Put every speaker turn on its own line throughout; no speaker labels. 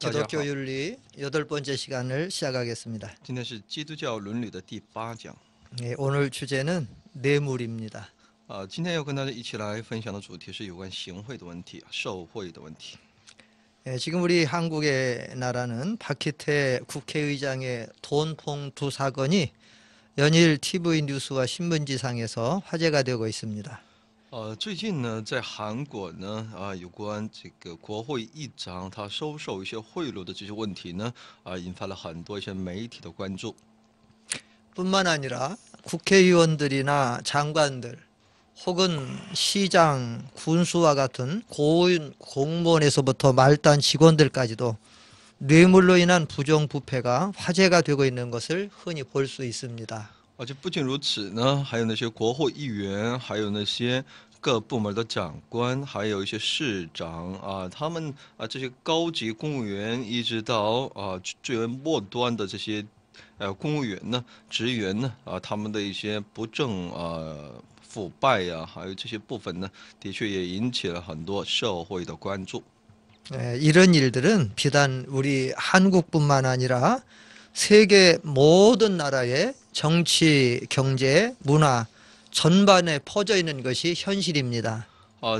大家好，
기독교 윤리 8번째 시간을 시작하겠습니다.
今天是基督教伦理的第8讲。
오늘 주제는 뇌물입니다.
今天要跟大家一起来分享的主题是有关行贿的问题、受贿的问题。
지금 우리 한국의 나라는 박희태 국회의장의 돈봉투 사건이 연일 TV 뉴스와 신문지상에서 화제가 되고 있습니다.
最近呢，在韩国呢，有关这个国会议长他收受一些贿赂的这些问题呢，引发了很多一些媒体的关注。
뿐만 아니라 국회의원들이나 장관들 혹은 시장, 군수와 같은 고위 공무원에서부터 말단 직원들까지도 뇌물로 인한 부정부패가 화제가 되고 있는 것을 흔히 볼 수 있습니다.
而且不仅如此呢，还有那些国会议员，还有那些各部门的长官，还有一些市长他们这些高级公务员，一直到最为末端的这些公务员呢、职员呢他们的一些不正腐败还有这些部分呢，的确也引起了很多社会的关注。
이런 일들은 비단 우리 한국뿐만 아니라 세계 모든 나라의 정치, 경제, 문화 전반에 퍼져 있는 것이 현실입니다.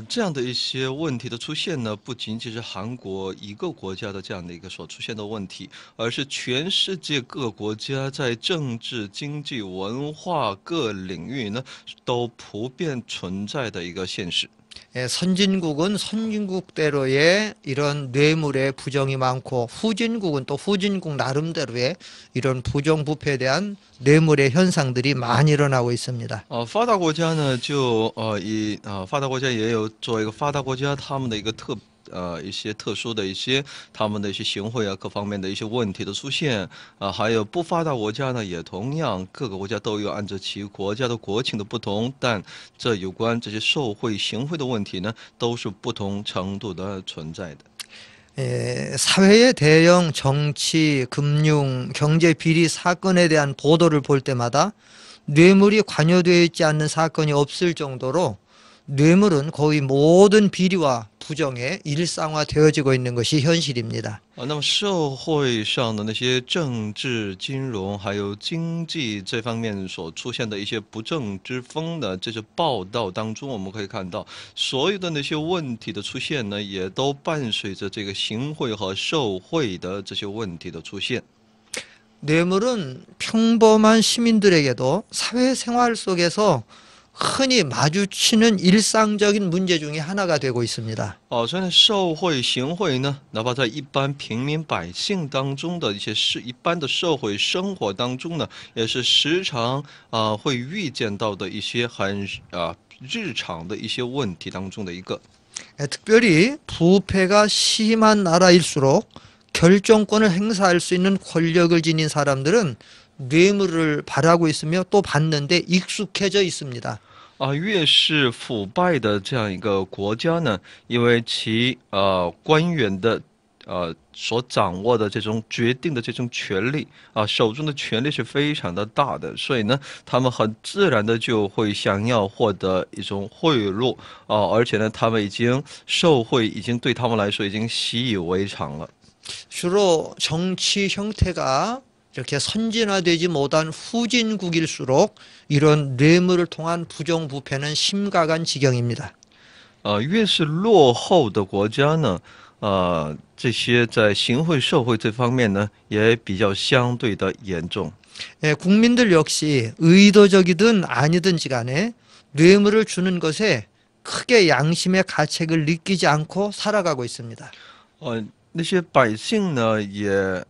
这样的一些问题的出现呢，不仅仅是韩国一个国家的这样的一个所出现的问题，而是全世界各个国家在政治、经济、文化各领域呢，都普遍存在的一个现实。
선진국은 선진국대로의 이런 뇌물의 부정이 많고 후진국은 또 후진국 나름대로의 이런 부정부패에 대한 뇌물의 현상들이 많이 일어나고 있습니다.
发达国家呢，就发达国家也有作为一个发达国家，他们的一些特殊的一些他们的一些行贿各方面的一些问题的出现还有不发达国家呢，也同样各个国家都有按照其国家的国情的不同，但这有关这些受贿行贿的问题呢，都是不同程度的存在的。
사회의 대형 정치, 금융, 경제 비리 사건에 대한 보도를 볼 때마다 뇌물이 관여되어 있지 않는 사건이 없을 정도로 뇌물은 거의 모든 비리와 부정에 일상화되어지고 있는 것이 현실입니다.
那么社会上的那些政治、金融还有经济这方面所出现的一些不正之风的这些报道当中，我们可以看到，所有的那些问题的出现呢，也都伴随着这个行贿和受贿的这些问题的出现。
뇌물은 평범한 시민들에게도 사회생활 속에서 흔히 마주치는 일상적인 문제 중에 하나가 되고 있습니다.
所以呢，受贿、行贿呢，哪怕在一般平民百姓当中的一些一般的社会生活当中呢，也是时常会遇见到的一些很日常的一些问题当中的一个。
특별히 부패가 심한 나라일수록 결정권을 행사할 수 있는 권력을 지닌 사람들은 뇌물을 바라고 있으며 또 받는데 익숙해져 있습니다.
越是腐败的这样一个国家呢，因为其官员的所掌握的这种决定的这种权利手中的权力是非常的大的，所以呢，他们很自然的就会想要获得一种贿赂而且呢，他们受贿已经对他们来说已经习以为常了。
주로 정치 형태가 이렇게 선진화되지 못한 후진국일수록 이런 뇌물을 통한 부정부패는 심각한 지경입니다.
越是落后的国家呢，这些在行贿受贿这方面呢，也比较相对的严重。
국민들 역시 의도적이든 아니든지 간에 뇌물을 주는 것에 크게 양심의 가책을 느끼지 않고 살아가고 있습니다.
那些百姓呢，也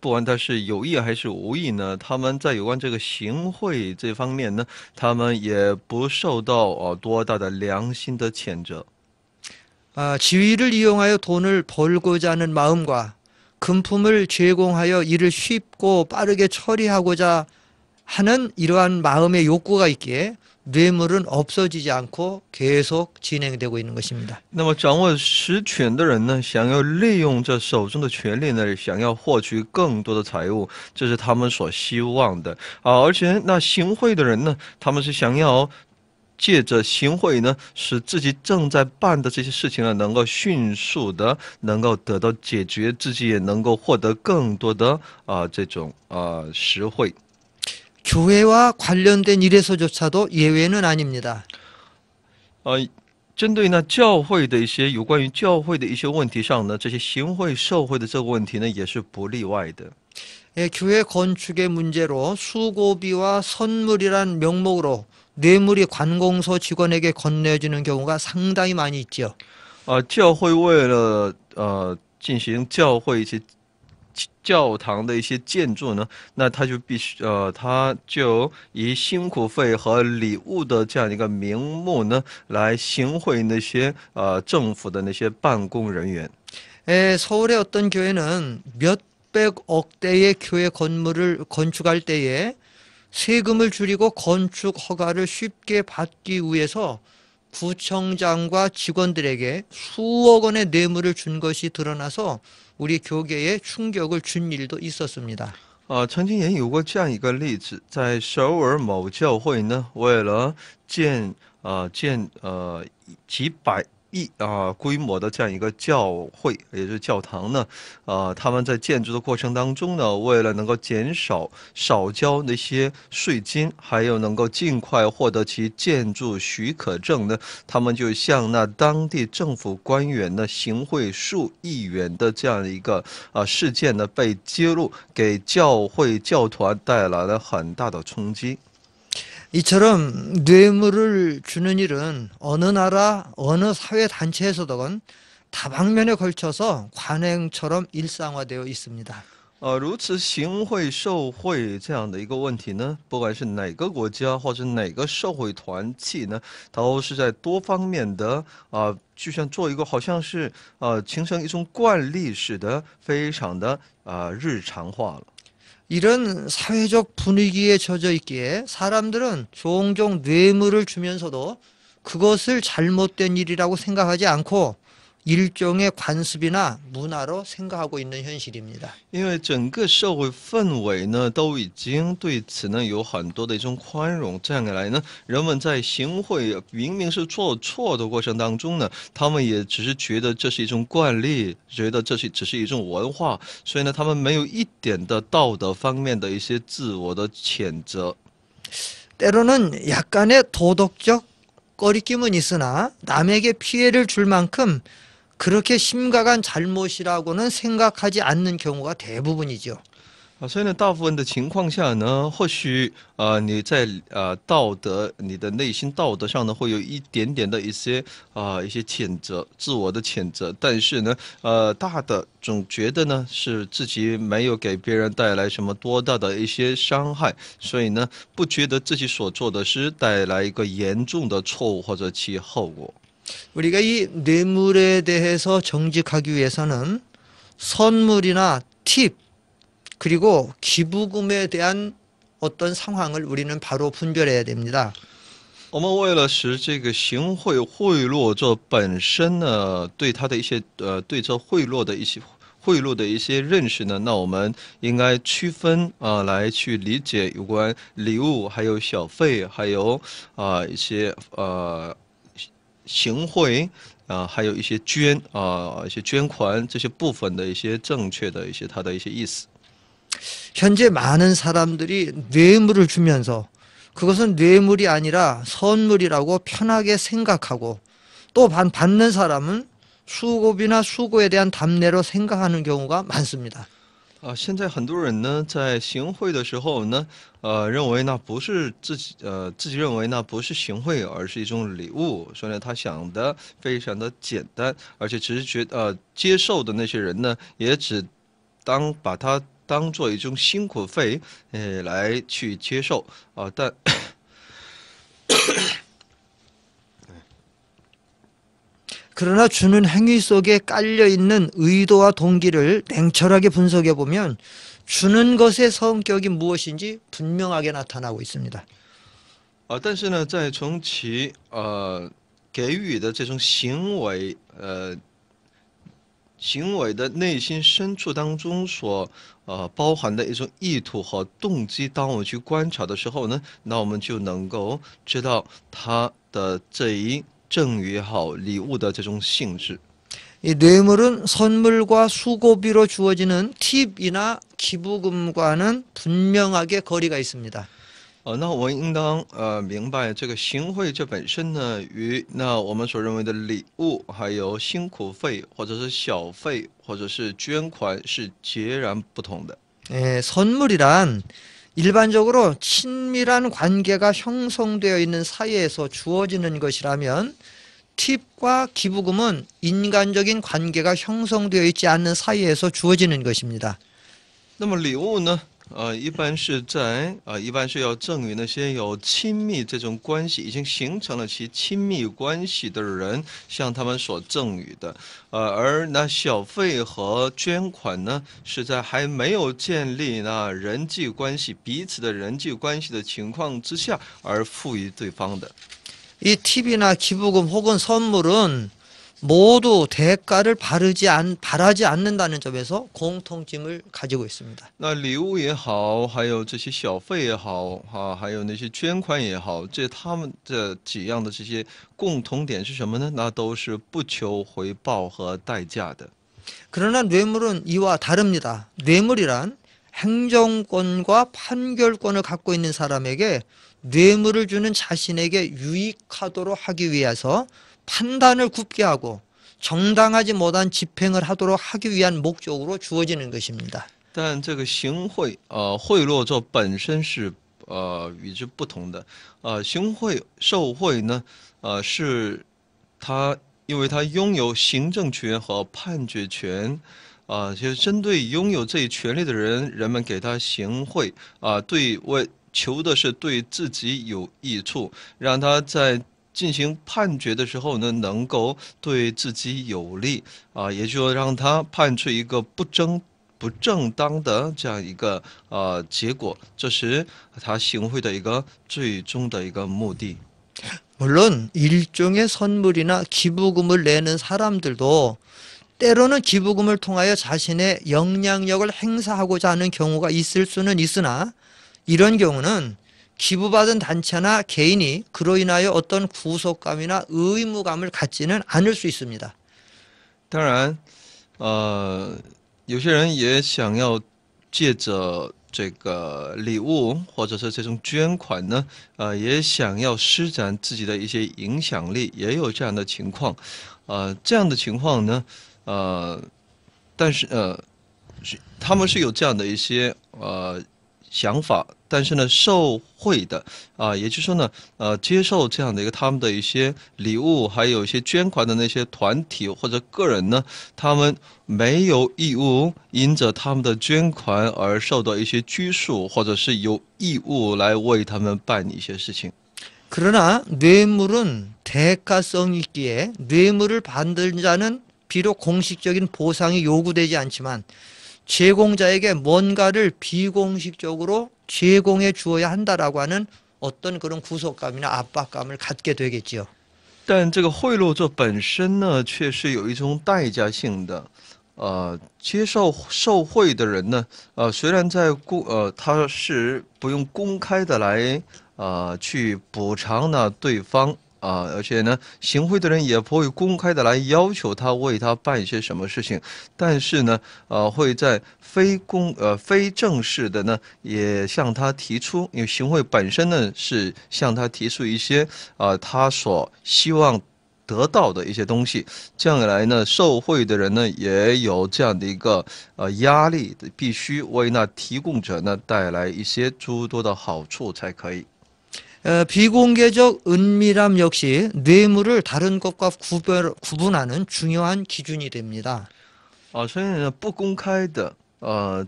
不管他是有意还是无意呢，他们在有关这个行贿这方面呢，他们也不受到多大的良心的谴责。
지위를 이용하여 돈을 벌고자 하는 마음과 금품을 제공하여 이를 쉽고 빠르게 처리하고자 하는 이러한 마음의 욕구가 있기에 뇌물은 없어지지 않고 계속 진행되고 있는 것입니다.
那么掌握实权的人呢，想要利用这手中的权力呢，想要获取更多的财物，这是他们所希望的而且那行贿的人呢，他们是想要借着行贿呢，使自己正在办的这些事情呢，能够迅速的能够得到解决，自己也能够获得更多的这种实惠。
교회와 관련된 일에서조차도 예외는 아닙니다.
针对呢教会的一些有关于教会的一些问题上呢，这些行贿受贿的这个问题呢，也是不例外的。
예, 교회 건축의 문제로 수고비와 선물이란 명목으로 뇌물이 관공서 직원에게 건네지는 경우가 상당히 많이 있죠.
教会为了进行教会一些教堂的一些建筑呢，那他就必须他就以辛苦费和礼物的这样一个名目呢，来行贿那些政府的那些办公人员。
서울의 어떤 교회는 몇백억 대의 교회 건물을 건축할 때에 세금을 줄이고 건축 허가를 쉽게 받기 위해서 구청장과 직원들에게 수억 원의 뇌물을 준 것이 드러나서 우리 교계에 충격을 준 일도 있었습니다.
曾经也有过这样一个例子，在首尔某教会呢，为了建几百亿规模的这样一个教会，也就是教堂呢，他们在建筑的过程当中呢，为了能够减少少交那些税金，还有能够尽快获得其建筑许可证呢，他们就向那当地政府官员呢行贿数亿元的这样一个事件呢被揭露，给教会教团带来了很大的冲击。
이처럼 뇌물을 주는 일은 어느 나라, 어느 사회단체에서든 다방면에 걸쳐서 관행처럼 일상화되어 있습니다.
如此行贿受贿这样的一个问题呢，不管是哪个国家或者哪个社会团体呢，都是在多方面的就像做一个好像是形成一种惯例似的，非常的日常化了。
이런 사회적 분위기에 젖어 있기에 사람들은 종종 뇌물을 주면서도 그것을 잘못된 일이라고 생각하지 않고 일종의 관습이나 문화로 생각하고 있는 현실입니다.
因为整个社会氛围呢，都已经对此呢有很多的一种宽容，这样一来呢，人们在行贿明明是做错的过程当中呢，他们也只是觉得这是一种惯例，觉得这只是一种文化，所以呢，他们没有一点的道德方面的一些自我的谴责。
때로는 약간의 도덕적 꺼리낌은 있으나 남에게 피해를 줄 만큼 그렇게 심각한 잘못이라고는 생각하지 않는 경우가 대부분이죠.
所以呢，大部分的情况下呢，或许你在你的内心道德上呢，会有一点点的一些谴责，自我的谴责。但是呢，大的总觉得呢，是自己没有给别人带来什么多大的一些伤害，所以呢，不觉得自己所做的是带来一个严重的错误或者其后果。
우리가 이 뇌물에 대해서 정직하기 위해서는 선물이나 팁 그리고 기부금에 대한 어떤 상황을 우리는 바로 분별해야 됩니다.
我们为了使这个行贿贿赂这本身呢，对他的一些对这贿赂的一些认识呢，那我们应该区分来去理解有关礼物，还有小费，还有一些行贿还有一些一些捐款这些部分的一些正确的一些它的一些意思。
현재 많은 사람들이 뇌물을 주면서 그것은 뇌물이 아니라 선물이라고 편하게 생각하고 또 받는 사람은 수고비나 수고에 대한 답례로 생각하는 경우가 많습니다.
现在很多人呢，在行贿的时候呢，认为那不是自己认为那不是行贿，而是一种礼物，所以呢，他想的非常的简单，而且只是接受的那些人呢，也只把它当做一种辛苦费，来去接受但。
그러나 주는 행위 속에 깔려 있는 의도와 동기를 냉철하게 분석해 보면 주는 것의 성격이 무엇인지 분명하게 나타나고 있습니다.
但是呢，在从其给予的这种行为行为的内心深处当中所包含的一种意图和动机，当我们去观察的时候呢，那我们就能够知道他的这一赠与也好，礼物的这种性质。
이 뇌물은 선물과 수고비로 주어지는 팁이나 기부금과는 분명하게 거리가 있습니다.
那我们应当明白，这个行贿这本身呢，与那我们所认为的礼物，还有辛苦费，或者是小费，或者是捐款是截然不同的。
선물이란 일반적으로 친밀한 관계가 형성되어 있는 사이에서 주어지는 것이라면 팁과 기부금은 인간적인 관계가 형성되어 있지 않는 사이에서 주어지는 것입니다.
那么礼物呢？一般是要赠予那些有亲密这种关系，已经形成了其亲密关系的人，向他们所赠予的。而那小费和捐款呢，是在还没有建立那人际关系、彼此的人际关系的情况之下而赋予对方的。
이 팁이나 기부금 혹은 선물은 모두 대가를 바라지 않는다는 점에서 공통점을 가지고 있습니다.
那礼物也好，还有这些小费也好，还有那些捐款也好，他们这几样的这些共同点是什么呢？那都是不求回报和代价的。
그러나 뇌물은 이와 다릅니다. 뇌물이란 행정권과 판결권을 갖고 있는 사람에게 뇌물을 주는 자신에게 유익하도록 하기 위해서 판단을 굽게 하고 정당하지 못한 집행을 하도록 하기 위한 목적으로 주어지는 것입니다.
但这个行贿，贿赂这本身是与之不同的。行贿受贿呢，是因为他拥有行政权和判决权。 就是针对拥有这一权利的人，人们给他行贿，求的是对自己有益处，让他在进行判决的时候呢，能够对自己有利，也就让他判出一个不正当的这样一个结果，这是他行贿的一个最终的一个目的。
물론 일종의 선물이나 기부금을 내는 사람들도 때로는 기부금을 통하여 자신의 영향력을 행사하고자 하는 경우가 있을 수는 있으나 이런 경우는 기부받은 단체나 개인이 그로 인하여 어떤 구속감이나 의무감을 갖지는 않을 수 있습니다.
当然，有些人也想要借着这个礼物或者是这种捐款呢，也想要施展自己的一些影响力，也有这样的情况。这样的情况呢，但是他们是有这样的一些想法，但是呢，受贿的也就是说呢，接受这样的一个他们的一些礼物，还有一些捐款的那些团体或者个人呢，他们没有义务因着他们的捐款而受到一些拘束，或者是有义务来为他们办一些事情。
그러나 뇌물은 대가성이 있기에 뇌물을 받는 자는 비록 공식적인 보상이 요구되지 않지만 제공자에게 뭔가를 비공식적으로 제공해 주어야 한다라고 하는 어떤 그런 구속감이나 압박감을 갖게 되겠지요.
但这个贿赂这本身呢，却是有一种代价性的。接受受贿的人呢，虽然他是不用公开的来去补偿呢对方。 而且呢，行贿的人也不会公开的来要求他为他办一些什么事情，但是呢，会在非正式的呢，也向他提出，因为行贿本身呢是向他提出一些他所希望得到的一些东西，这样一来呢，受贿的人呢也有这样的一个压力，必须为那提供者呢带来一些诸多的好处才可以。
비공개적 은밀함 역시 뇌물을 다른 것과 구분하는 중요한 기준이 됩니다.
所以呢，不公开的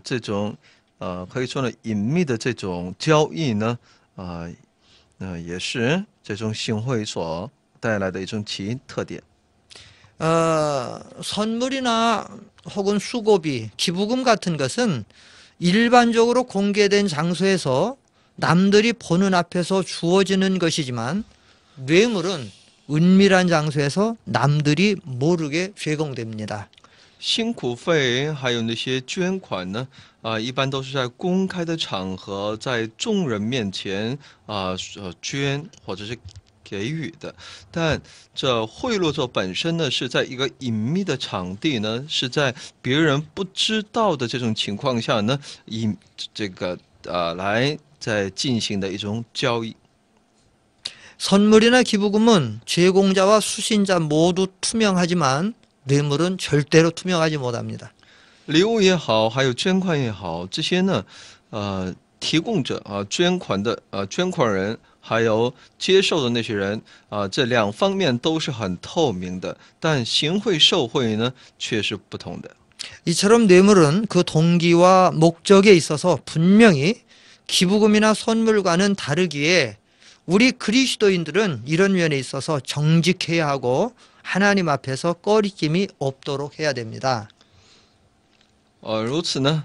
这种可以说呢隐秘的这种交易呢，也是这种行贿所带来的一种其特点。
선물이나 혹은 수고비, 기부금 같은 것은 일반적으로 공개된 장소에서 남들이 보는 앞에서 주어지는 것이지만 뇌물은 은밀한 장소에서 남들이 모르게 제공됩니다.
辛苦费还有那些捐款呢，一般都是在公开的场合，在众人面前捐或者是给予的。但这贿赂者本身呢，是在一个隐秘的场地呢，是在别人不知道的这种情况下呢，以这个来在进行的一种交易。
선물이나 기부금은 제공자와 수신자 모두 투명하지만 뇌물은 절대로 투명하지 못합니다.
礼物也好，还有捐款也好，这些呢，提供者捐款的捐款人，还有接受的那些人这两方面都是很透明的，但行贿受贿呢却是不同的。
이처럼 뇌물은 그 동기와 목적에 있어서 분명히 기부금이나 선물과는 다르기에 우리 그리스도인들은 이런 면에 있어서 정직해야 하고 하나님 앞에서 꺼리낌이 없도록 해야 됩니다.
如此呢，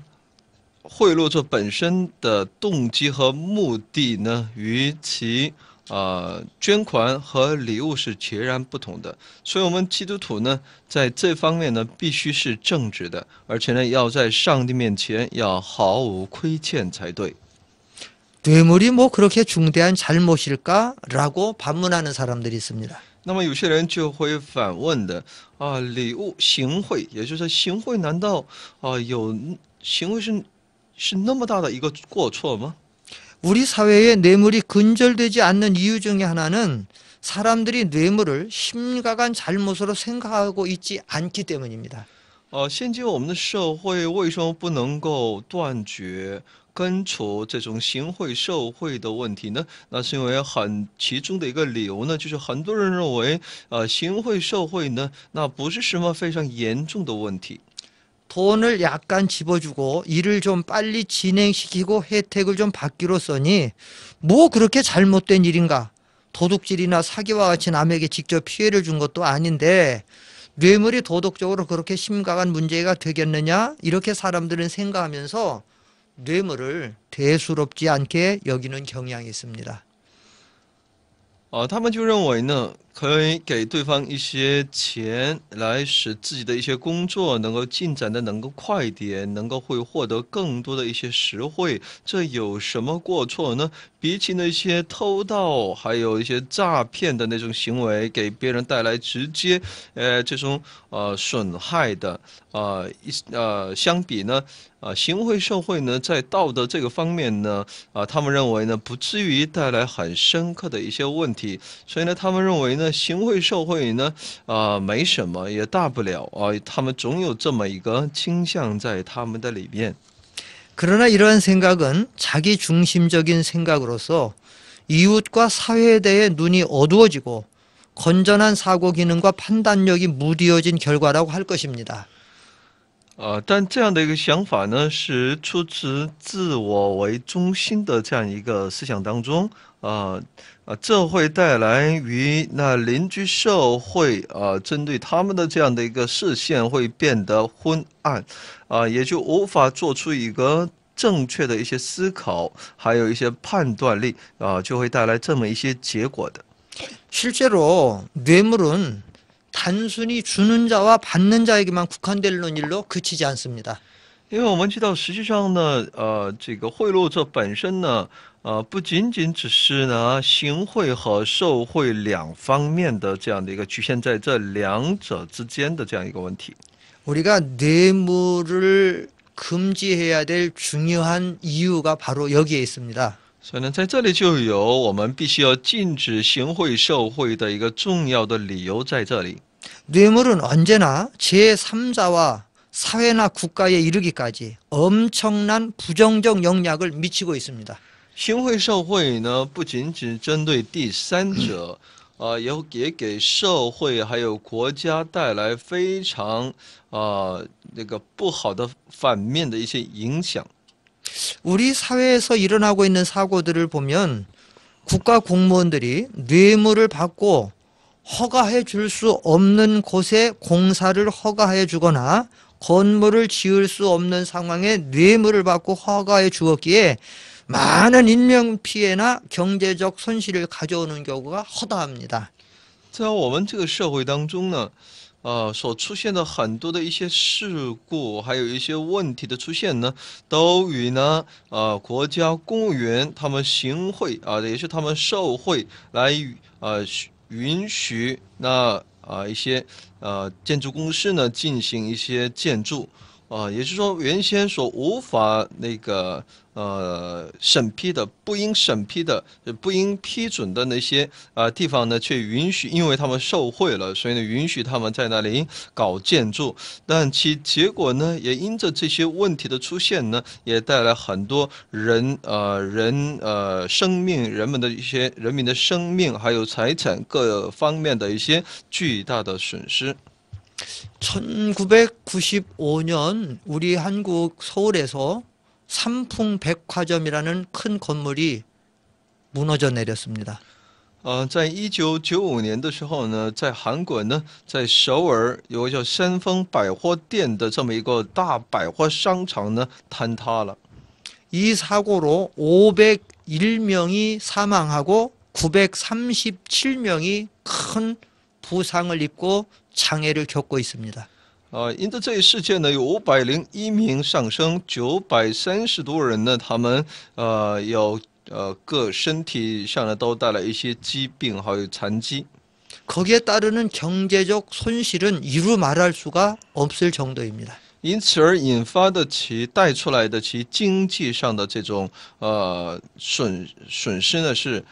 贿赂者本身的动机和目的呢，与其捐款和礼物是截然不同的。所以，我们基督徒呢，在这方面呢，必须是正直的，而且呢，要在上帝面前要毫无亏欠才对。
뇌물이 뭐 그렇게 중대한 잘못일까라고 반문하는 사람들이 있습니다.
那么有些人就会反问的礼物行贿，也就是行贿，难道有行贿是那么大的一个过错吗？
우리 사회에 뇌물이 근절되지 않는 이유 중에 하나는 사람들이 뇌물을 심각한 잘못으로 생각하고 있지 않기 때문입니다.
现今我们的社会为什么不能够断绝根除这种行贿受贿的问题呢？那是因为其中的一个理由呢，就是很多人认为行贿受贿呢，那不是什么非常严重的问题。
돈을 약간 집어주고 일을 좀 빨리 진행시키고 혜택을 좀 받기로써니 뭐 그렇게 잘못된 일인가? 도둑질이나 사기와 같이 남에게 직접 피해를 준 것도 아닌데 뇌물이 도덕적으로 그렇게 심각한 문제가 되겠느냐? 이렇게 사람들은 생각하면서 뇌물을 대수롭지 않게 여기는 경향이 있습니다.
他们就认为呢，可以给对方一些钱，来使自己的一些工作能够进展的能够快一点，能够会获得更多的一些实惠，这有什么过错呢？比起那些偷盗还有一些诈骗的那种行为，给别人带来直接这种损害的相比呢，行贿受贿呢，在道德这个方面呢，他们认为呢，不至于带来很深刻的一些问题，所以呢，他们认为呢，行贿受贿呢，没什么，也大不了他们总有这么一个倾向在他们的里面。
그러나 이러한 생각은 자기 중심적인 생각으로서 이웃과 사회에 대해 눈이 어두워지고 건전한 사고 기능과 판단력이 무디어진 결과라고 할 것입니다.
但这样的一个想法呢，是出自自我为中心的这样一个思想当中，这会带来于那邻居社会针对他们的这样的一个视线会变得昏暗，也就无法做出一个正确的一些思考，还有一些判断力，就会带来这么一些结果的。
실제로 뇌물은 단순히 주는 자와 받는 자에게만 국한되는 일로 그치지 않습니다.
因为我们知道，实际上呢，这个贿赂者本身呢，不仅仅只是呢行贿和受贿两方面的这样的一个局限在这两者之间的这样一个问题。
우리가 뇌물을 금지해야 될 중요한 이유가 바로 여기에 있습니다.
所以呢，在这里就有我们必须要禁止行贿受贿的一个重要的理由在这里。
뇌물은 언제나 제3자와 사회나 국가에 이르기까지 엄청난 부정적 영향을 미치고 있습니다.
行贿受贿呢，不仅仅针对第三者，也给社会还有国家带来非常那个不好的反面的一些影响。
우리 사회에서 일어나고 있는 사고들을 보면 국가 공무원들이 뇌물을 받고 허가해 줄 수 없는 곳에 공사를 허가해 주거나 건물을 지을 수 없는 상황에 뇌물을 받고 허가해 주었기에 많은 인명피해나 경제적 손실을 가져오는 경우가 허다합니다.
在我们这个社会当中呢，所出现的很多的一些事故，还有一些问题的出现呢，都与呢国家公务员他们行贿也是他们受贿来允许那一些建筑公司呢进行一些建筑。也就是说，原先所无法那个审批的、不应审批的、不应批准的那些地方呢，却允许，因为他们受贿了，所以呢，允许他们在那里搞建筑。但其结果呢，也因着这些问题的出现呢，也带来很多生命、人们的一些人民的生命还有财产各方面的一些巨大的损失。
1995년 우리 한국 서울에서 삼풍백화점이라는 큰 건물이 무너져 내렸습니다.
在1995年的时候呢，在韩国呢，在首尔有个叫山丰百货店的这么一个大百货商场呢，坍塌了。
이 사고로 501명이 사망하고 937명이 큰 부상을 입고 장애를 겪고 있습니다.
因着这一事件呢，有501名丧生，930多人呢，他们有各身体上呢都带来一些疾病还有残疾。
거기에 따르는 경제적 손실은 이루 말할 수가 없을 정도입니다.
因此而引发的其带出来的其经济上的这种损失呢，是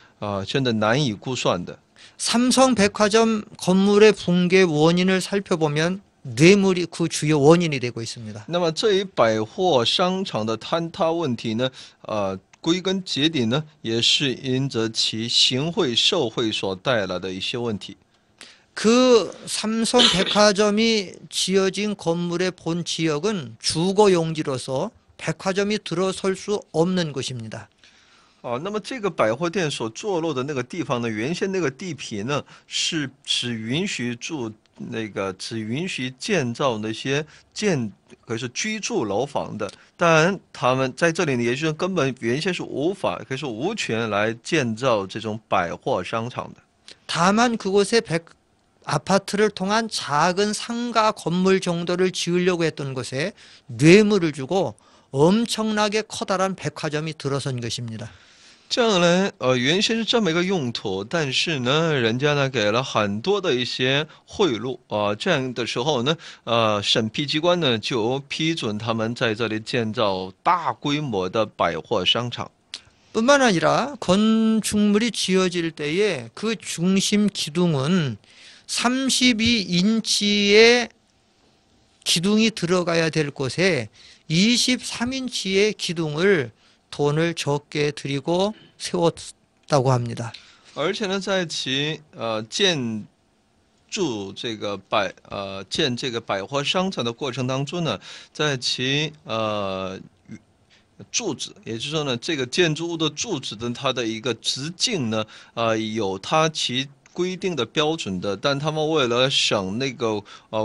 真的难以估算的。
삼성백화점 건물의 붕괴 원인을 살펴보면 뇌물이 그 주요 원인이 되고 있습니다.
那么这一百货商场的坍塌问题呢，归根结底呢，也是因着其行贿受贿所带来的一些问题。
그 삼성백화점이 지어진 건물의 본 지역은 주거 용지로서 백화점이 들어설 수 없는 곳입니다.
那么这个百货店所坐落的那个地方呢，原先那个地皮呢是只允许建造那些可以说居住楼房的，但他们在这里呢，也就是根本原先是无法，可以说无权来建造这种百货商场的。
다만 그곳에 아파트를 통한 작은 상가 건물 정도를 지으려고 했던 곳에 뇌물을 주고 엄청나게 커다란 백화점이 들어선 것입니다.
这样呢，原先是这么一个用途，但是呢，人家呢给了很多的一些贿赂这样的时候呢，审批机关呢就批准他们在这里建造大规模的百货商场。
뿐만 아니라 건축물이 지어질 때에 그 중심 기둥은 32인치의 기둥이 들어가야 될 곳에 23인치의 기둥을 돈을 적게 들이고 세웠다고 합니다.
而且呢，在其建这个百货商场的过程当中呢，在其柱子，也就是说呢，这个建筑物的柱子的它的一个直径呢，有其规定的标准的，但他们为了省那个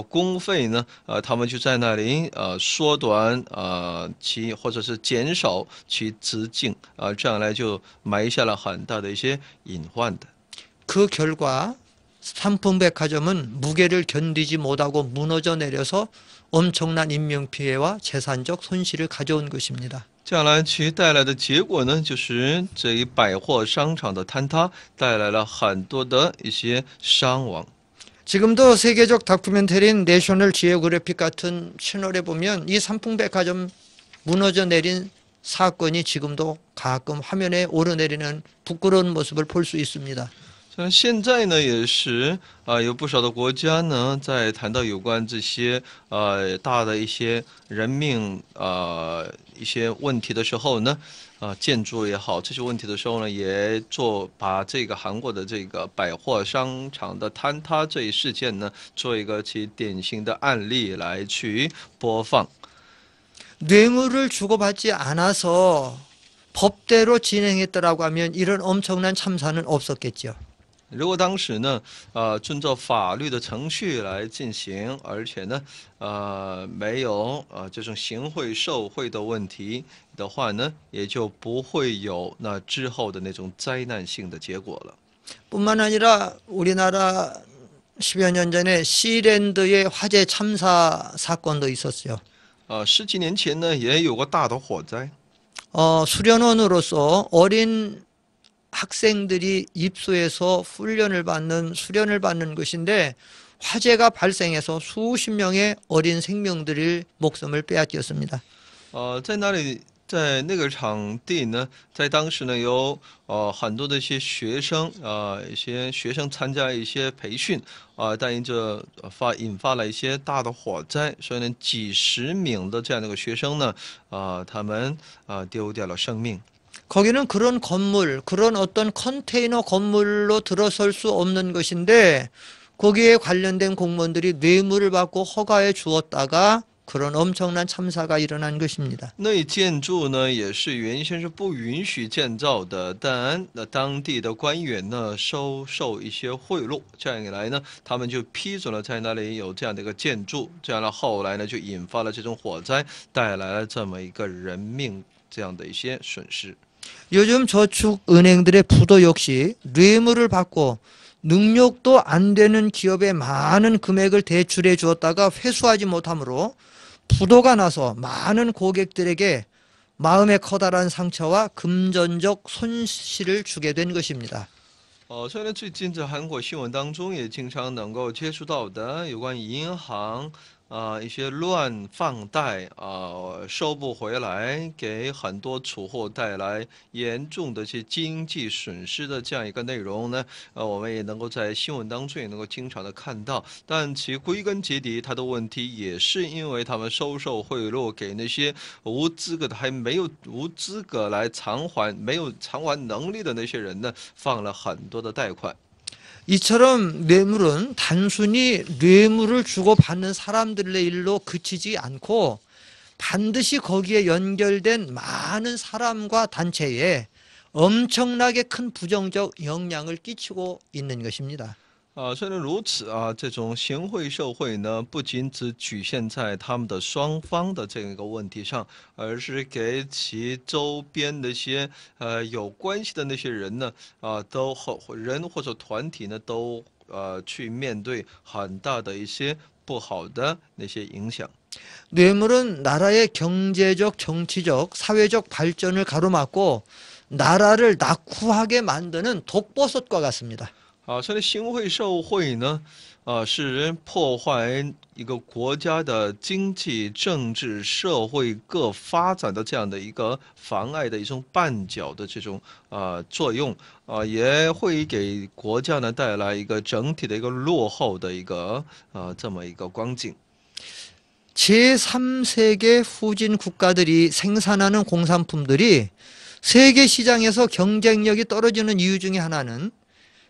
工费呢，他们就在那里缩短或者是减少其直径这样来就埋下了很大的一些隐患的。
그 결과 삼풍백화점은 무게를 견디지 못하고 무너져 내려서 엄청난 인명피해와 재산적 손실을 가져온 것입니다.
这样来其带来的结果呢，就是这一百货商场的坍塌带来了很多的一些伤亡。
지금도 세계적 다큐멘터리인 내셔널 지오그래픽 같은 채널에 보면 이 삼풍백화점 무너져 내린 사건이 지금도 가끔 화면에 오르내리는 부끄러운 모습을 볼 수 있습니다.
现在呢，也是有不少的国家呢，在谈到有关这些大的一些人命一些问题的时候呢，建筑也好，这些问题的时候呢，也把这个韩国的这个百货商场的坍塌这一事件呢，做一个其典型的案例来去播放。
뇌물을 주고받지 않아서 법대로 진행했더라고 하면 이런 엄청난 참사는 없었겠죠.
如果当时呢，遵照法律的程序来进行，而且呢，没有这种行贿受贿的问题的话呢，也就不会有那之后的那种灾难性的结果了。
뿐만 아니라 우리나라 10여 년 전에 시랜드의 화재 참사 사건도 있었어요.
10几年前呢，也有过大的火灾。
수련원으로서 어린 학생들이 입소해서 수련을 받는 것인데 화재가 발생해서 수십 명의 어린 생명들의 목숨을 빼앗겼습니다.
在那里，在那个场地呢，在当时呢，有很多的一些学生一些学生参加一些培训但因着引发了一些大的火灾，所以呢，几十名的这样的一个学生呢，他们丢掉了生命。
거기는 그런 건물, 그런 어떤 컨테이너 건물로 들어설 수 없는 것인데 거기에 관련된 공무원들이 뇌물을 받고 허가해 주었다가 그런 엄청난 참사가 일어난 것입니다.
那建筑呢，也是原先是不允许建造的，但当地的官员呢收受一些贿赂，这样一来呢，他们就批准了在那里有这样的一个建筑，这样呢，后来呢就引发了这种火灾，带来了这么一个人命这样的一些损失。
요즘 저축은행들의 부도 역시 뇌물을 받고 능력도 안 되는 기업에 많은 금액을 대출해 주었다가 회수하지 못하므로 부도가 나서 많은 고객들에게 마음의 커다란 상처와 금전적 손실을 주게 된 것입니다.
所以呢，最近在韩国新闻当中也经常能够接触到的有关银行一些乱放贷收不回来，给很多储户带来严重的一些经济损失的这样一个内容呢，我们也能够在新闻当中也能够经常的看到。但其归根结底，它的问题也是因为他们收受贿赂，给那些无资格的还没有无资格来偿还、没有偿还能力的那些人呢，放了很多的贷款。
이처럼 뇌물은 단순히 뇌물을 주고받는 사람들의 일로 그치지 않고 반드시 거기에 연결된 많은 사람과 단체에 엄청나게 큰 부정적 영향을 끼치고 있는 것입니다.
虽然如此这种行贿受贿呢，不仅只局限在他们的双方的这样一个问题上，而是给其周边的一些有关系的那些人呢都人或者团体呢都去面对很大的一些不好的那些影响。
뇌물은 나라의 경제적, 정치적, 사회적 발전을 가로막고 나라를 낙후하게 만드는 독버섯과 같습니다.
所以行贿受贿呢，是破坏一个国家的经济、政治、社会各发展的这样的一个妨碍的一种绊脚的这种作用也会给国家呢带来一个整体的一个落后的一个这么一个光景。
제3세계 후진 국가들이 생산하는 공산품들이 세계 시장에서 경쟁력이 떨어지는 이유 중에 하나는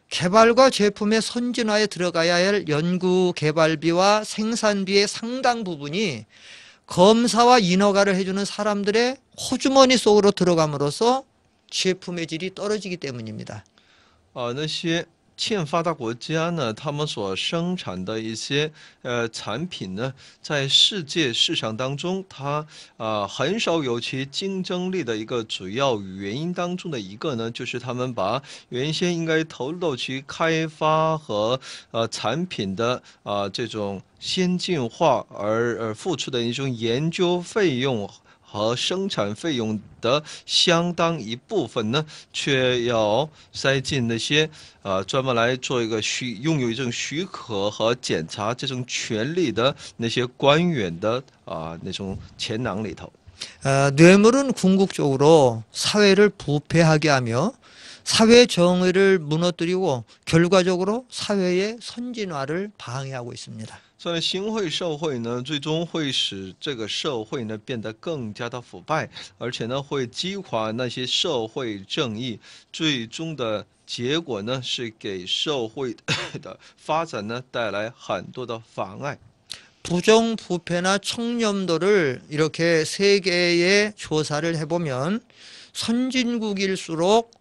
개발과 제품의 선진화에 들어가야 할 연구 개발비와 생산비의 상당 부분이 검사와 인허가를 해주는 사람들의 호주머니 속으로 들어감으로써 제품의 질이 떨어지기 때문입니다.
那些欠发达国家呢，他们所生产的一些产品呢，在世界市场当中，它很少有其竞争力的一个主要原因当中的一个呢，就是他们把原先应该投入到其开发和产品的这种先进化而付出的一种研究费用 和生产费用的相当一部分呢，却要塞进那些专门来做一个拥有一种许可和检查这种权利的那些官员的那种钱囊里头。
뇌물은 궁극적으로 사회를 부패하게 하며 사회 정의를 무너뜨리고 결과적으로 사회의 선진화를 방해하고 있습니다.
所以行贿受贿呢，最终会使这个社会呢变得更加的腐败，而且呢会击垮那些社会正义。最终的结果呢是给社会的发展呢带来很多的妨碍。
부정부패나 청렴도를 이렇게 세계의 조사를 해보면 선진국일수록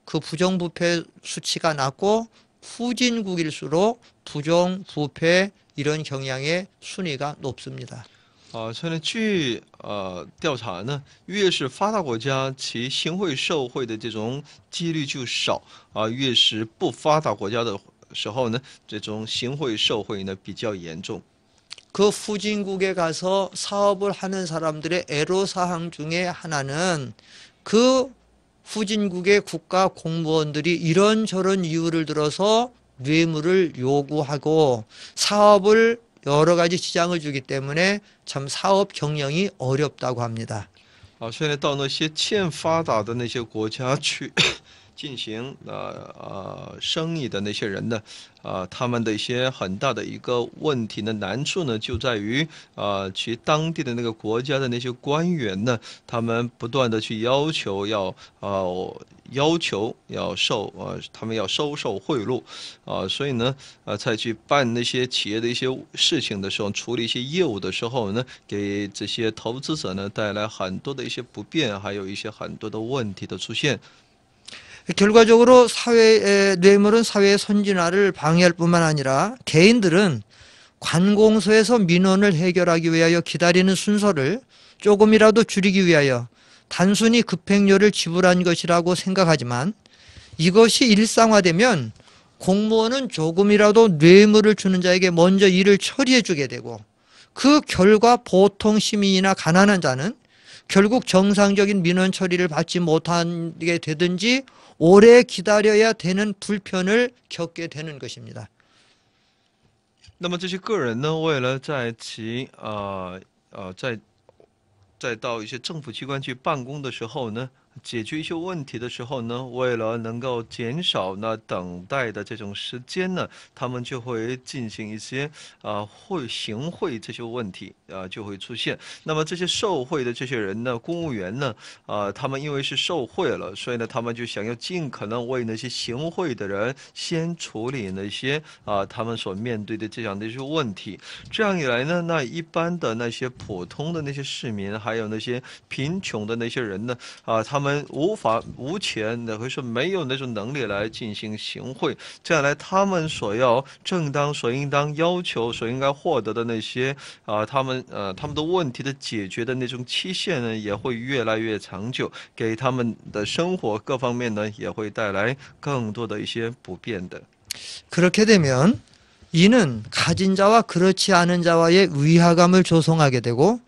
그 부정부패 수치가 낮고 후진국일수록 부정부패 이런 경향의 순위가 높습니다.
所以呢，据调查呢，越是发达国家，其行贿受贿的这种几率就少越是不发达国家的时候呢，这种行贿受贿呢比较严重。
그 후진국에 가서 사업을 하는 사람들의 애로사항 중에 하나는 그 후진국의 국가 공무원들이 이런저런 이유를 들어서 뇌물을 요구하고 사업을 여러 가지 지장을 주기 때문에 참 사업 경영이 어렵다고 합니다.
所以呢，到那些欠发达的那些国家去进行生意的那些人呢，他们的一些很大的一个问题呢，难处呢，就在于其当地的那个国家的那些官员呢，他们不断的去要求他们要收受贿赂所以呢，在去办那些企业的一些事情的时候，处理一些业务的时候呢，给这些投资者呢带来很多的一些不便，还有一些很多的问题的出现。
결과적으로 뇌물은 사회의 선진화를 방해할 뿐만 아니라 개인들은 관공서에서 민원을 해결하기 위하여 기다리는 순서를 조금이라도 줄이기 위하여 단순히 급행료를 지불한 것이라고 생각하지만 이것이 일상화되면 공무원은 조금이라도 뇌물을 주는 자에게 먼저 일을 처리해 주게 되고 그 결과 보통 시민이나 가난한 자는 결국 정상적인 민원 처리를 받지 못하게 되든지 오래 기다려야 되는 불편을 겪게 되는 것입니다.
那么这些个人呢，为了在到一些政府机关去办公的时候呢，解决一些问题的时候呢，为了能够减少呢等待的这种时间呢，他们就会进行一些行贿这些问题就会出现。那么这些受贿的这些人呢，公务员呢，他们因为是受贿了，所以呢，他们就想要尽可能为那些行贿的人先处理那些他们所面对的这样的一些问题。这样一来呢，那一般的那些普通的那些市民，还有那些贫穷的那些人呢，他们无钱的，或者说没有那种能力来进行行贿，这样来他们所要正当、所应当要求、所应该获得的那些他们的问题的解决的那种期限呢，也会越来越长久，给他们的生活各方面呢，也会带来更多的一些不便的。
그렇게 되면 이는 가진 자와 그렇지 않은 자와의 위화감을 조성하게 되고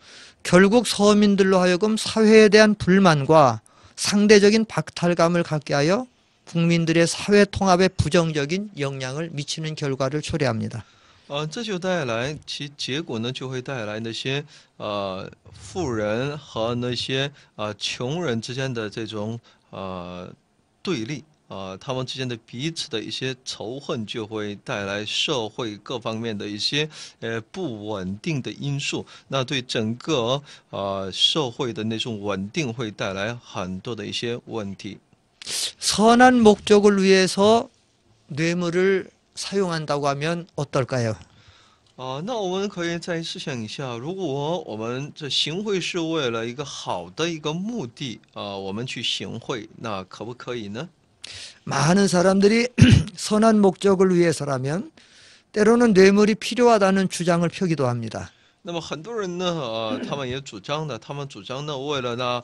결국 서민들로 하여금 사회에 대한 불만과 상대적인 박탈감을 갖게 하여 국민들의 사회 통합에 부정적인 영향을 미치는 결과를 초래합니다.
这就带来其结果呢，就会带来那些富人和那些穷人之间的这种对立。 他们之间的彼此的一些仇恨，就会带来社会各方面的一些不稳定的因素。那对整个社会的那种稳定会带来很多的一些问题。
선한 목적을 위해서 뇌물을 사용한다고 하면 어떨까요?
那我们可以再试想一下，如果我们这行贿是为了一个好的一个目的我们去行贿，那可不可以呢？
많은 사람들이 선한 목적을 위해서라면 때로는 뇌물이 필요하다는 주장을 펴기도 합니다.
那么很多人呢，他们主张呢，为了呢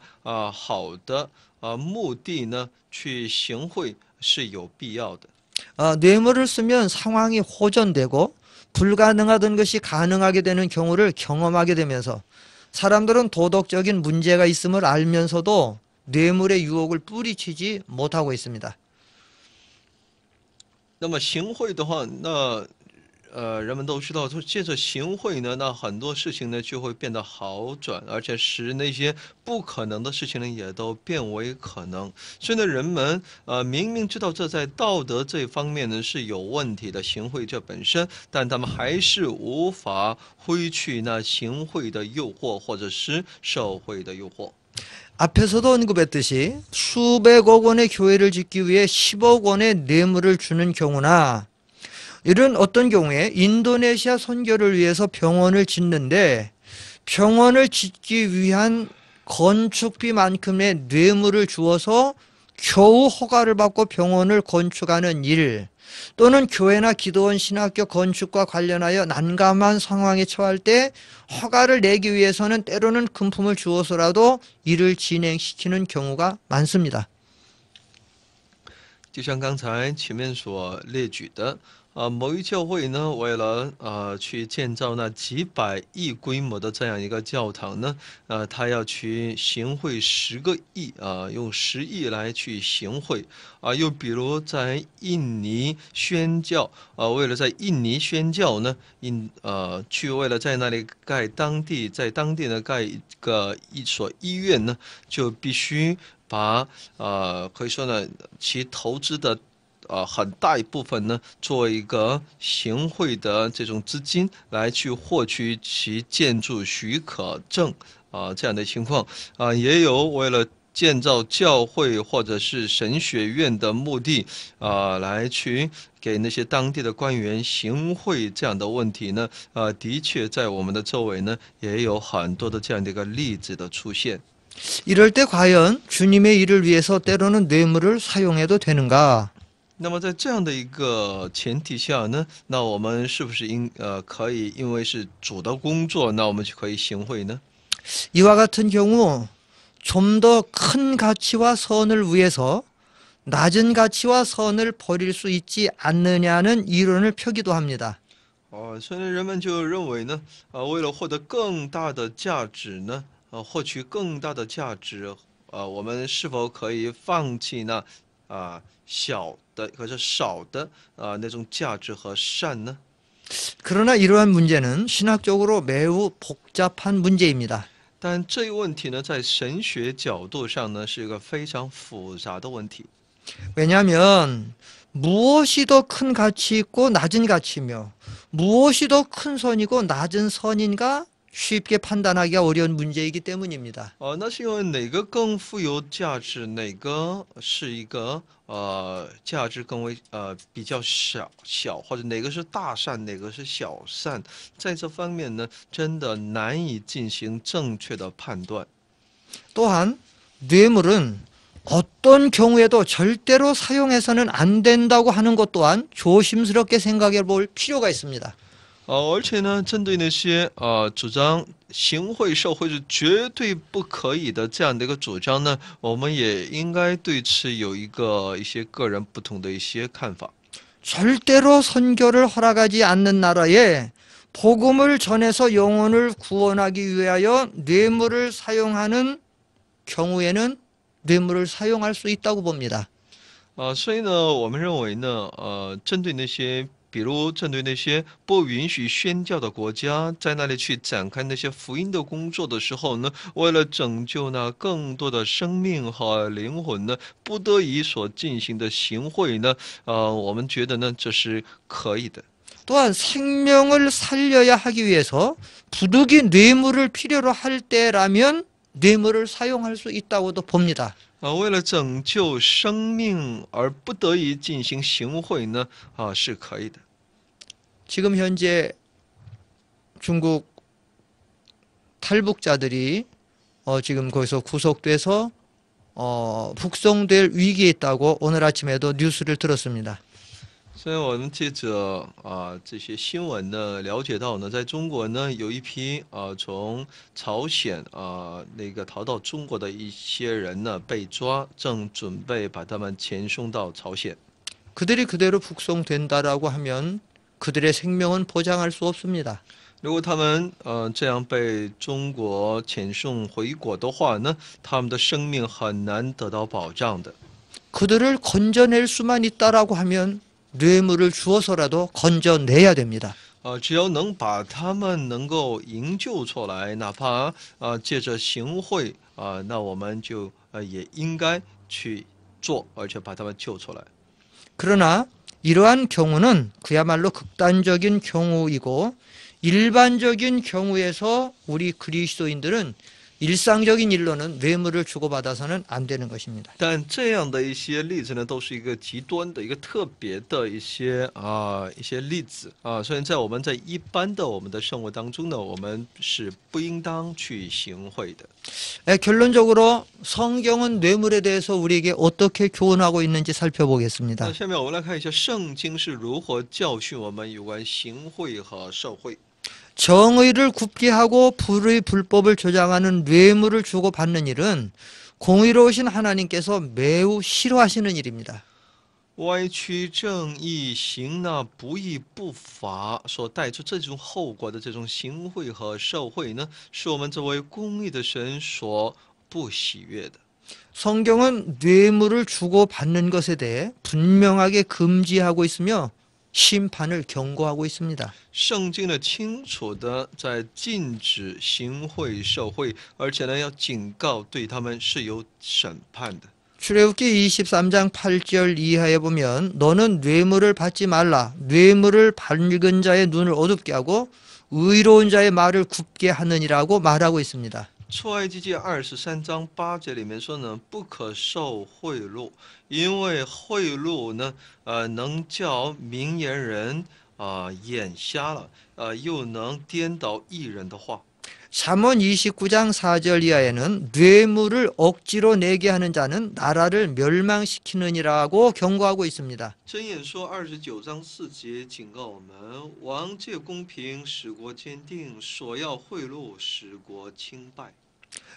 好的目的呢去行贿是有必要的。
뇌물을 쓰면 상황이 호전되고 불가능하던 것이 가능하게 되는 경우를 경험하게 되면서 사람들은 도덕적인 문제가 있음을 알면서도 뇌물의 유혹을 뿌리치지 못하고 있습니다.
那么行贿的话，那人们都知道，说借着行贿呢，那很多事情呢就会变得好转，而且使那些不可能的事情呢也都变为可能。所以呢，人们明明知道这在道德这方面呢是有问题的，行贿这本身，但他们还是无法挥去那行贿的诱惑，或者是受贿的诱惑。
앞에서도 언급했듯이 수백억 원의 교회를 짓기 위해 10억 원의 뇌물을 주는 경우나 이런 어떤 경우에 인도네시아 선교를 위해서 병원을 짓는데 병원을 짓기 위한 건축비만큼의 뇌물을 주어서 겨우 허가를 받고 병원을 건축하는 일, 또는 교회나 기도원 신학교 건축과 관련하여 난감한 상황에 처할 때 허가를 내기 위해서는 때로는 금품을 주어서라도 일을 진행시키는 경우가 많습니다.
就像刚才前面所列举的某一教会呢，为了去建造那几百亿规模的这样一个教堂呢，他要去行贿10个亿用10亿来去行贿又比如在印尼宣教为了在印尼宣教呢，去为了在那里在当地呢盖一所医院呢，就必须把可以说呢，其投资的。很大一部分呢，做一个行贿的这种资金来去获取其建筑许可证这样的情况也有为了建造教会或者是神学院的目的来去给那些当地的官员行贿这样的问题呢，的确在我们的周围呢也有很多的这样的一个例子的出现。
이럴 때 과연 주님의 일을 위해서 때로는 뇌물을 사용해도 되는가?
那么在这样的一个前提下呢，那我们是不是可以因为是主的工作，那我们就可以行贿呢？
이와 같은 경우 좀 더 큰 가치와 선을 위해서 낮은 가치와 선을 버릴 수 있지 않느냐는 이론을 펴기도 합니다.
所以人们就认为呢，为了获得更大的价值呢，获取更大的价值，我们是否可以放弃那小的或者少的那种价值和善呢？
그러나 이러한 문제는 신학적으로 매우 복잡한 문제입니다.
但这一问题呢，在神学角度上呢，是一个非常复杂的问题。
왜냐하면 무엇이 더 큰 가치 있고 낮은 가치며 무엇이 더 큰 선이고 낮은 선인가 쉽게 판단하기가 어려운 문제이기 때문입니다.
那是因为哪个更富有价值，哪个是一个价值更为比较小，或者哪个是大善，哪个是小善，在这方面呢，真的难以进行正确的判断。
또한 뇌물은 어떤 경우에도 절대로 사용해서는 안 된다고 하는 것 또한 조심스럽게 생각해 볼 필요가 있습니다.
而且呢，针对那些主张行贿受贿是绝对不可以的这样的一个主张呢，我们也应该对此有一些个人不同的一些看法。
절대로 선교를 허락하지 않는 나라에 복음을 전해서 영혼을 구원하기 위하여 뇌물을 사용하는 경우에는 뇌물을 사용할 수 있다고 봅니다.
所以呢，我们认为呢，针对那些不允许宣教的国家，在那里去展开那些福音的工作的时候呢，为了拯救那更多的生命和灵魂呢，不得已所进行的行贿呢，我们觉得呢，这是可以的。
또한 생명을 살려야 하기 위해서 부득이 뇌물을 필요로 할 때라면 뇌물을 사용할 수 있다고도 봅니다.
为了拯救生命而不得已进行行贿呢，是可以的。
지금 현재 중국 탈북자들이 지금 거기서 구속돼서 북송될 위기에 있다고 오늘 아침에도 뉴스를 들었습니다.
所以我们借着这些新闻呢，了解到呢，在中国呢，有一批从朝鲜那个逃到中国的一些人呢被抓，正准备把他们遣送到朝鲜。
그들이 그대로 북송된다라고 하면 그들의 생명은 보장할 수 없습니다.
如果他们这样被中国遣送回国的话呢，他们的生命很难得到保障的。
그들을 건져낼 수만 있다라고 하면 뇌물을 주어서라도 건져내야 됩니다.
只要能把他们能够营救出来，哪怕借着行贿那我们就也应该去做，而且把他们救出来。
그러나 이러한 경우는 그야말로 극단적인 경우이고 일반적인 경우에서 우리 그리스도인들은 일상적인 일로는 뇌물을 주고받아서는 안 되는 것입니다.
但这样的一些例子呢，都是一个极端的一个特别的一些例子所以我们在一般的我们的生活当中呢，我们是不应当去行贿的。
결론적으로 성경은 뇌물에 대해서 우리에게 어떻게 교훈하고 있는지 살펴보겠습니다.
下面我们来看一下圣经是如何教训我们有关行贿和受贿。
정의를 굽게 하고 불의 불법을 조장하는 뇌물을 주고받는 일은 공의로우신 하나님께서 매우 싫어하시는 일입니다.
歪曲正义、行那不义不法所带出这种后果的这种行贿和受贿呢，是我们这位公义的神所不喜悦的。
성경은 뇌물을 주고받는 것에 대해 분명하게 금지하고 있으며 심판을 경고하고 있습니다.
圣经呢清楚的在禁止行贿受贿，而且呢要警告对他们是有审判的。
출애굽기 23장 8절 이하에 보면 너는 뇌물을 받지 말라. 뇌물을 받은 자의 눈을 어둡게 하고 의로운 자의 말을 굽게 하느니라고 말하고 있습니다.
出埃及记23章8节里面说呢，不可受贿赂，因为贿赂呢，能叫明眼人眼瞎了，又能颠倒义人的话。
잠언 29장 4절 이하에는 뇌물을 억지로 내게 하는 자는 나라를 멸망시키느니라고 경고하고 있습니다.
箴言说29章4节警告我们：王借公平，使国坚定；索要贿赂，使国倾败。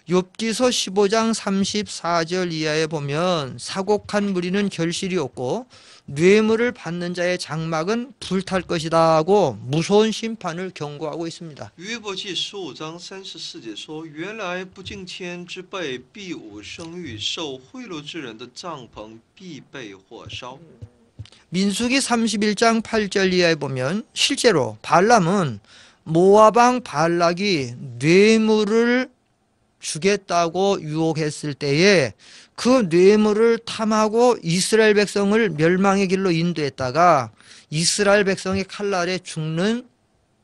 욥기서 15장 34절 이하에 보면 사곡한 무리는 결실이 없고 뇌물을 받는 자의 장막은 불탈 것이다 하고 무서운 심판을 경고하고 있습니다.
约伯记15章34节说：原来不敬虔之辈必无生育，受贿赂之人的帐篷必被火烧。
민수기 31장 8절 이하에 보면 실제로 발람은 모압 왕 발락이 뇌물을 주겠다고 유혹했을 때에 그 뇌물을 탐하고 이스라엘 백성을 멸망의 길로 인도했다가 이스라엘 백성의 칼날에 죽는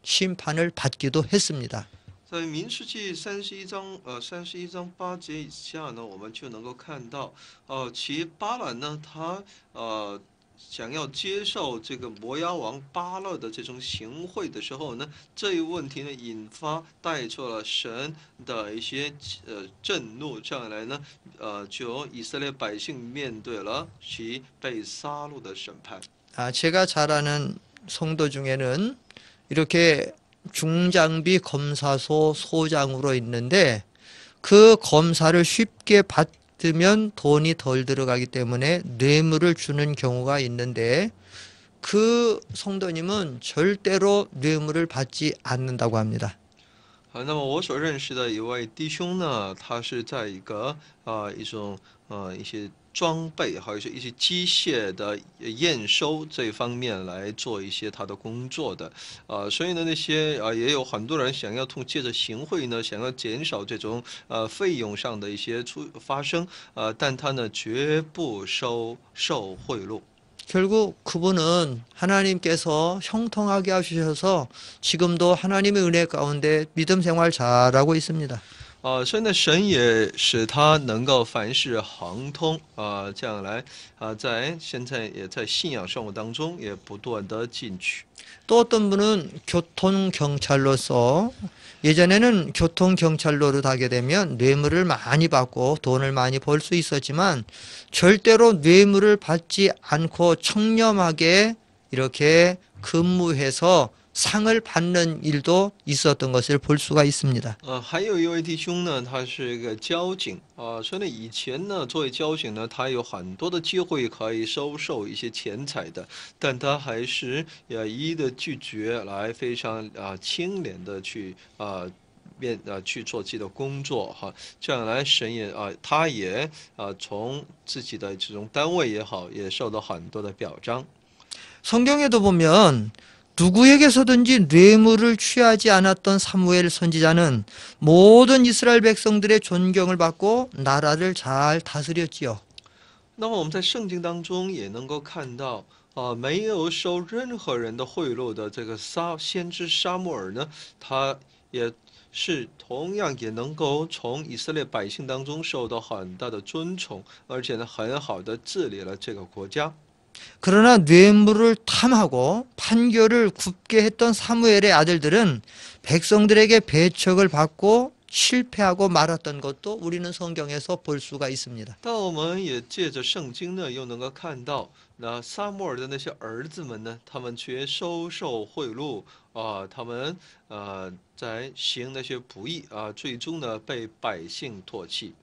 심판을 받기도 했습니다.
在民数记31章以下呢，我们就能够看到，其巴兰呢，他想要接受这个摩押王巴勒的这种行贿的时候呢，这一问题呢引发带出了神的一些震怒，这样来呢，就以色列百姓面对了其被杀戮的审判。
제가 잘 아는 성도 중에는 이렇게 중장비 검사소 소장으로 있는데 그 검사를 쉽게 받으면 돈이 덜 들어가기 때문에 뇌물을 주는 경우가 있는데 그 성도님은 절대로 뇌물을 받지 않는다고 합니다.
那么我所认识的一位弟兄呢，他是在一个一些装备，还有一些机械的验收这方面来做一些他的工作的，所以呢，那些也有很多人想要借着行贿呢，想要减少这种费用上的一些发生，但他呢绝不受贿赂。
결국 그분은 하나님께서 형통하게 하셔서 지금도 하나님의 은혜 가운데 믿음 생활 잘하고 있습니다.
所以呢，神也使他能够凡事亨通这样来现在也在信仰生活当中也不断的进取。
또 어떤 분은 교통경찰로서 예전에는 교통경찰로를 하게 되면 뇌물을 많이 받고 돈을 많이 벌 수 있었지만 절대로 뇌물을 받지 않고 청렴하게 이렇게 근무해서 상을 받는 일도 있었던 것을 볼 수가 있습니다.
还有一位弟兄呢，他是一个交警所以呢，以前呢，作为交警呢，他有很多的机会可以收受一些钱财的，但他还是一一的拒绝，来非常清廉的去去做自己的工作这样来神也他也从自己的这种单位也好，也受到很多的表彰。
성경에도 보면 누구에게서든지 뇌물을 취하지 않았던 사무엘 선지자는 모든 이스라엘 백성들의 존경을 받고 나라를 잘 다스렸지요.
那么我们在圣经当中也能够看到没有收任何人的贿赂的这个先知撒母耳呢，他也是同样也能够从以色列百姓当中受到很大的尊崇，而且呢，很好的治理了这个国家。
그러나 뇌물을 탐하고 판결을 굽게 했던 사무엘의 아들들은 백성들에게 배척을 받고 실패하고 말았던 것도 우리는 성경에서 볼 수가 있습니다.
但我们也借着圣经呢，又能够看到那撒母耳的那些儿子们呢，他们却收受贿赂他们在行那些不义最终呢被百姓唾弃。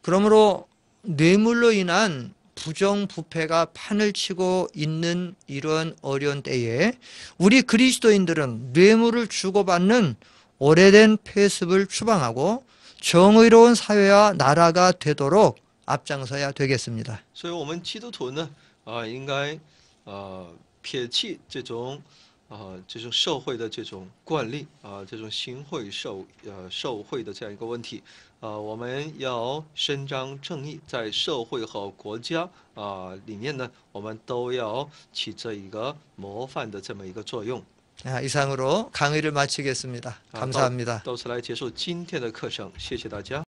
그러므로 뇌물로 인한 부정부패가 판을 치고 있는 이런 어려운 때에 우리 그리스도인들은 뇌물을 주고받는 오래된 폐습을 추방하고 정의로운 사회와 나라가 되도록 앞장서야 되겠습니다.
所以，我们基督徒呢，应该撇弃这种社会的这种惯例这种行贿受贿的这样一个问题我们要伸张正义，在社会和国家里面呢，我们都要起这一个模范的这么一个作用。
이상으로 강의를 마치겠습니다. 감사합니다.
到此来结束今天的课程，谢谢大家。